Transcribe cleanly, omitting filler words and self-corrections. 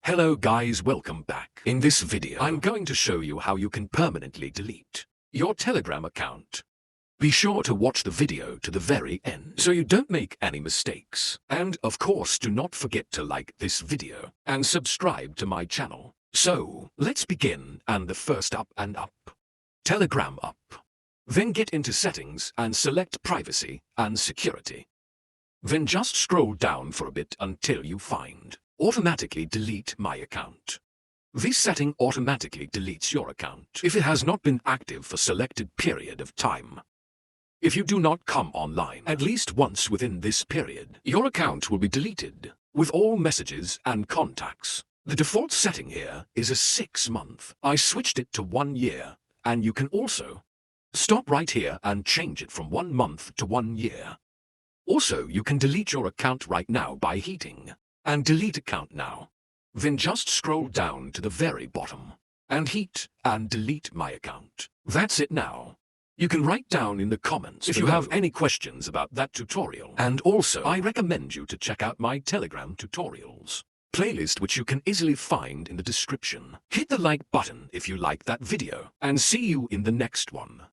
Hello guys, welcome back. In this video, I'm going to show you how you can permanently delete your Telegram account. Be sure to watch the video to the very end so you don't make any mistakes. And of course, do not forget to like this video and subscribe to my channel. So, let's begin, and the first up, Telegram up. Then get into settings and select privacy and security. Then just scroll down for a bit until you find automatically delete my account. This setting automatically deletes your account if it has not been active for selected period of time. If you do not come online at least once within this period, your account will be deleted with all messages and contacts. The default setting here is a 6-month. I switched it to 1 year, and you can also stop right here and change it from 1 month to 1 year. Also, you can delete your account right now by hitting and delete account now. Then just scroll down to the very bottom and hit and delete my account. That's it now. You can write down in the comments if you have any questions about that tutorial. And also, I recommend you to check out my Telegram tutorials playlist, which you can easily find in the description. Hit the like button if you like that video, and see you in the next one.